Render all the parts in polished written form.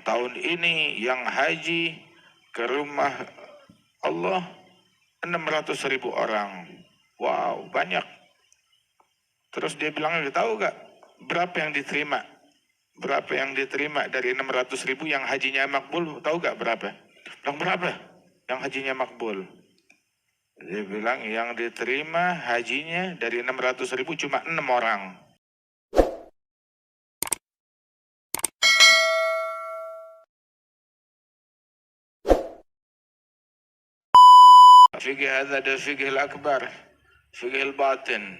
Tahun ini yang haji ke rumah Allah 600.000 orang. Wow, banyak. Terus dia bilang, tahu gak berapa yang diterima? Berapa yang diterima dari 600.000 yang hajinya makbul? Tahu gak berapa? Bilang berapa yang hajinya makbul? Dia bilang yang diterima hajinya dari 600.000 cuma 6 orang. Fikih hadha ada fikih al-akbar, fikih al-batin.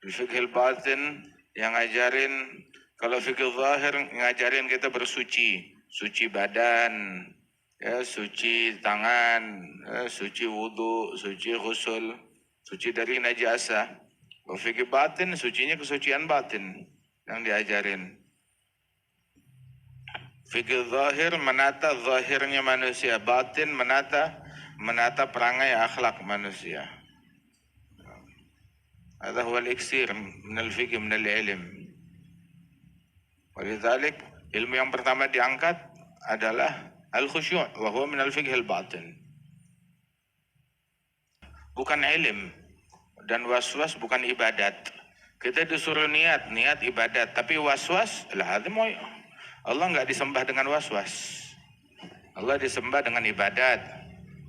Fikih al-batin yang ngajarin, kalau fikih zahir ngajarin kita bersuci, suci badan, ya, suci tangan, ya, suci wudu, suci ghusl, suci dari najasa. Kalau fikih batin, sucinya kesucian batin yang diajarin. Fikih zahir menata zahirnya manusia, batin menata perangai akhlak manusia. هذا هو الإكسير من الفقه من العلم. ولذلك ilmu yang pertama diangkat adalah al-khusyu' wa huwa min al-fiqh al-batin. Bukan ilm, dan waswas bukan ibadat. Kita disuruh niat ibadat, tapi waswas lah Allah nggak disembah dengan waswas. Allah disembah dengan ibadat,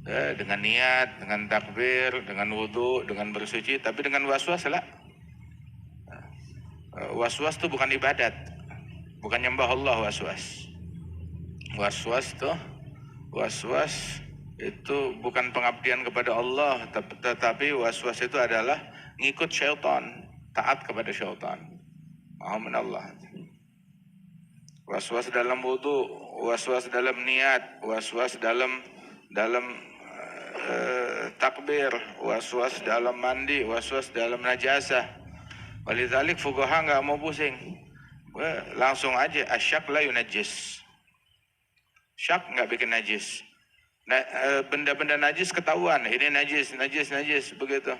dengan niat, dengan takbir, dengan wudu, dengan bersuci, tapi dengan waswas lah. Waswas itu bukan ibadat, bukan nyembah Allah waswas. Waswas itu bukan pengabdian kepada Allah, tetapi waswas itu adalah ngikut syaitan, taat kepada syaitan. Amin Allah. Waswas dalam wudu, waswas dalam niat, waswas dalam takbir, waswas dalam mandi, waswas dalam najasah. Walidzalik fuqaha nggak mau pusing, langsung aja asyak la yunajis. Syak nggak bikin najis. Nah, benda-benda najis ketahuan, ini najis begitu.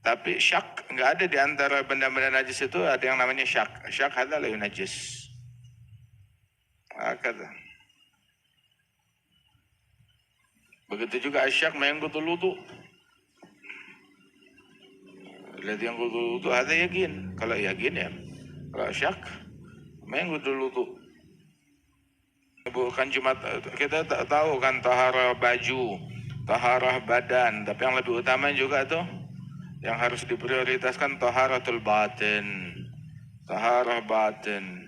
Tapi syak nggak ada di antara benda-benda najis itu, ada yang namanya syak. Syak hadza la yunajis. Kata. Begitu juga asyak mengkutul wudu. Lihat yang wudu ada yakin. Kalau yakin ya, kalau syak mengkutul wudu. Bukan cuma kita tak tahu kan taharah baju, taharah badan, tapi yang lebih utama juga tuh yang harus diprioritaskan taharatul batin. Taharah batin.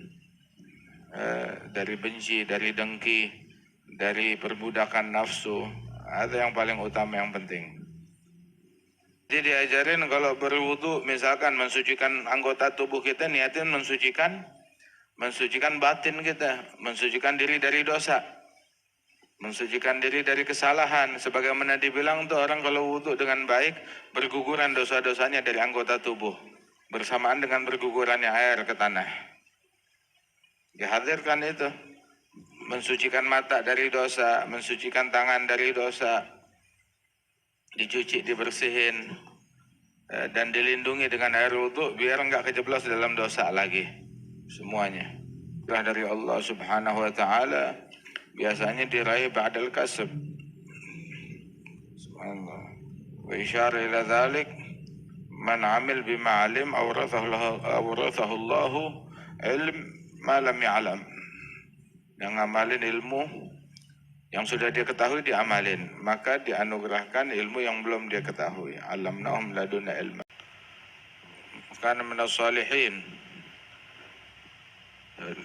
Dari benci, dari dengki, dari perbudakan nafsu, ada yang paling utama yang penting. Jadi diajarin kalau berwudu, misalkan mensucikan anggota tubuh kita, niatin mensucikan batin kita, mensucikan diri dari dosa, mensucikan diri dari kesalahan. Sebagaimana dibilang tuh orang kalau wudu dengan baik, berguguran dosa-dosanya dari anggota tubuh, bersamaan dengan bergugurannya air ke tanah. Dihadirkan itu, mensucikan mata dari dosa, mensucikan tangan dari dosa, dicuci, dibersihin, dan dilindungi dengan air wudu biar enggak kejeblos dalam dosa lagi. Semuanya dari Allah Subhanahu wa taala, biasanya diraih ba'dal kasb. Subhanallah. Wa isyara ila dzalik man 'amil bima 'alim awrathahu Allahu ilm ma lam ya'lam. Yang ngamalin ilmu yang sudah dia ketahui diamalin, maka dianugerahkan ilmu yang belum dia ketahui. Alamnahum ladunna ilma. Kana minas salihin.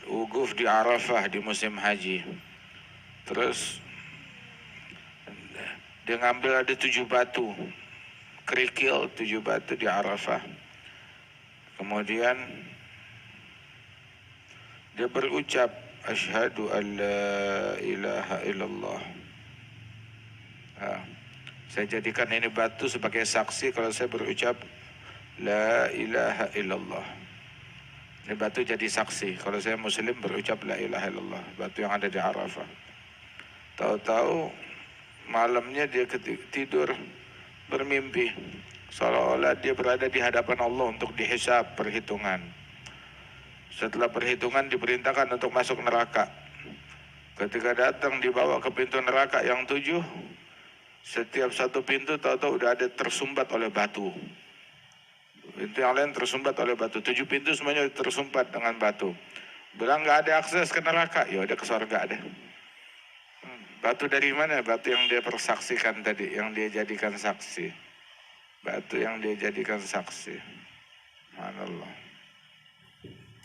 Wukuf di Arafah di musim haji. Terus dia ngambil ada 7 batu, kerikil 7 batu di Arafah. Kemudian dia berucap, asyhadu an la ilaha illallah. Saya jadikan ini batu sebagai saksi kalau saya berucap la ilaha illallah. Ini batu jadi saksi kalau saya muslim berucap la ilaha illallah. Batu yang ada di Arafah. Tahu-tahu malamnya dia tidur bermimpi. Seolah-olah dia berada di hadapan Allah untuk dihisab perhitungan. Setelah perhitungan diperintahkan untuk masuk neraka. Ketika datang dibawa ke pintu neraka yang 7, setiap satu pintu tahu-tahu udah ada tersumbat oleh batu. Pintu yang lain tersumbat oleh batu. 7 pintu semuanya tersumbat dengan batu. Bilang nggak ada akses ke neraka, ya udah ke surga ada. Batu dari mana? Batu yang dia persaksikan tadi, yang dia jadikan saksi. Batu yang dia jadikan saksi. Subhanallah.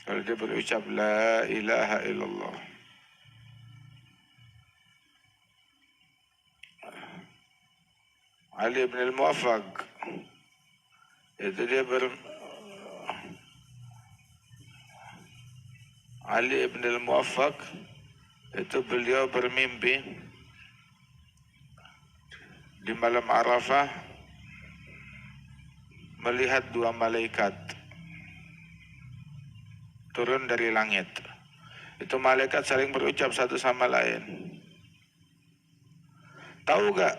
Kalau dia berucap la ilaha illallah. Ali bin al-Muwaffaq itu dia Ali bin al-Muwaffaq itu beliau bermimpi di malam Arafah melihat 2 malaikat turun dari langit. Itu malaikat saling berucap satu sama lain. Tahu gak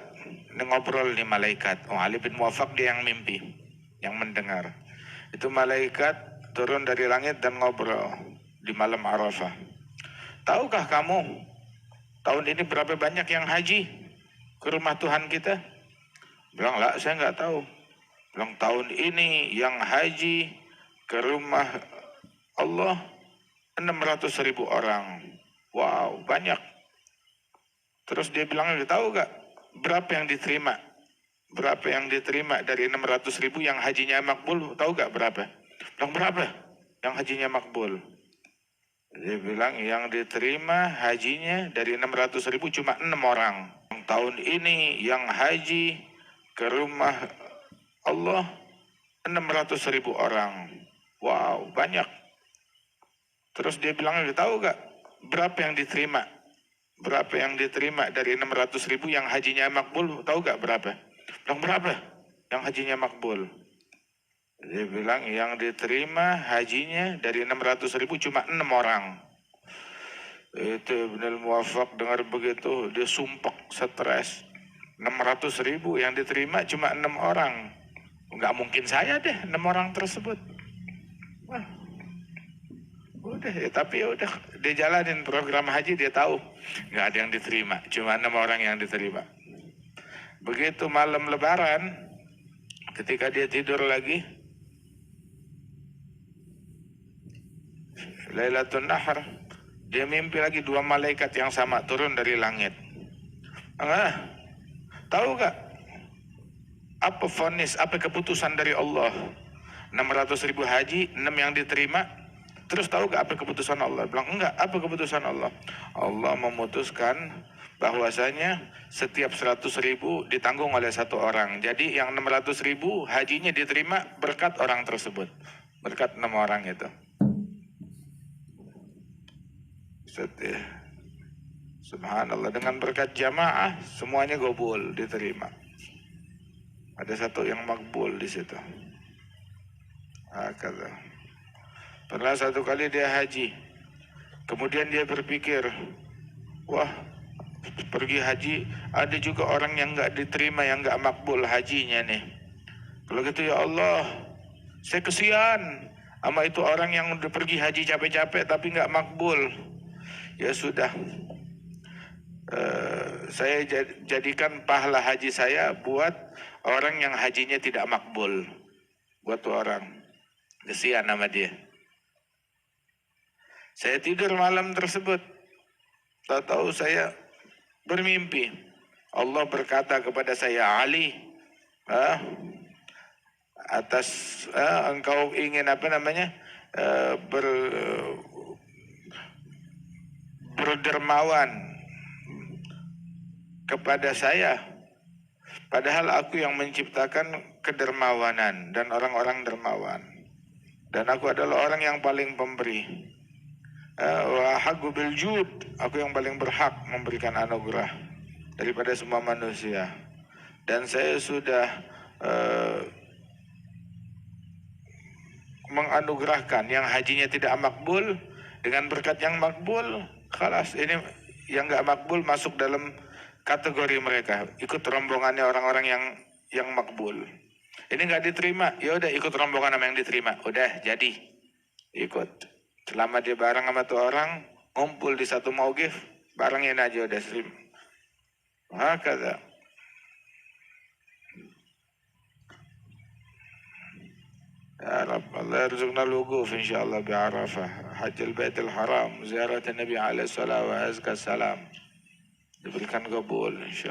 ini ngobrol nih malaikat? Oh, Ali bin Muwaffaq dia yang mimpi, yang mendengar. Itu malaikat turun dari langit dan ngobrol di malam Arafah. Tahukah kamu tahun ini berapa banyak yang haji ke rumah Tuhan kita? Bilang, lah saya nggak tahu. Bilang, tahun ini yang haji ke rumah Allah 600.000 orang. Wow, banyak. Terus dia bilang, tahu gak berapa yang diterima? Berapa yang diterima dari 600.000 yang hajinya makbul? Tahu gak berapa? Bilang, berapa yang hajinya makbul? Dia bilang yang diterima hajinya dari 600.000 cuma 6 orang. Tahun ini yang haji ke rumah Allah 600.000 orang. Wow, banyak. Terus dia bilang, tahu gak berapa yang diterima? Berapa yang diterima dari 600.000 yang hajinya makbul? Tahu gak berapa? Bilang, berapa yang hajinya makbul? Dia bilang yang diterima hajinya dari 600.000 cuma 6 orang. Itu Ibn al-Muwaffaq dengar begitu, dia sumpek, stres. 600.000 yang diterima cuma 6 orang. Nggak mungkin saya deh 6 orang tersebut. Wah, udah ya, tapi ya udah dia jalanin program haji, dia tahu nggak ada yang diterima, cuma 6 orang yang diterima. Begitu malam Lebaran, ketika dia tidur lagi, Lailatul Nahr, dia mimpi lagi 2 malaikat yang sama turun dari langit. Tahu gak apa vonis, apa keputusan dari Allah? 600.000 haji, 6 yang diterima. Terus tahu gak apa keputusan Allah? Bilang, enggak, apa keputusan Allah? Allah memutuskan bahwasanya setiap 100.000 ditanggung oleh 1 orang. Jadi yang 600.000 hajinya diterima berkat orang tersebut, berkat 6 orang itu. Subhanallah, dengan berkat jamaah semuanya gobul, diterima. Ada 1 yang makbul di situ. Kata. Pernah 1 kali dia haji, kemudian dia berpikir, wah, pergi haji ada juga orang yang nggak diterima, yang nggak makbul hajinya nih. Kalau gitu ya Allah, saya kesian sama itu orang yang udah pergi haji capek-capek tapi nggak makbul. Ya sudah, saya jadikan pahala haji saya buat orang yang hajinya tidak makbul. Buat tuh orang, kesian sama dia. Saya tidur malam tersebut, tahu-tahu saya bermimpi. Allah berkata kepada saya, Ali, engkau ingin berdermawan kepada saya, padahal aku yang menciptakan kedermawanan dan orang-orang dermawan, dan aku adalah orang yang paling pemberi. Wa haqqu bil jud, aku yang paling berhak memberikan anugerah daripada semua manusia. Dan saya sudah menganugerahkan yang hajinya tidak makbul dengan berkat yang makbul. Khalas, ini yang nggak makbul masuk dalam kategori mereka, ikut rombongannya orang-orang yang makbul. Ini nggak diterima, ya udah ikut rombongan sama yang diterima, udah jadi ikut. Selama dia bareng sama tuh orang, ngumpul di satu mauqif, barengin aja udah terima. Hakada. يا رب الله يرزقنا الوقوف إن شاء الله بعرفة، حج البيت الحرام، زيارة النبي عليه الصلاة وأزكى السلام. Diberikan kabul insya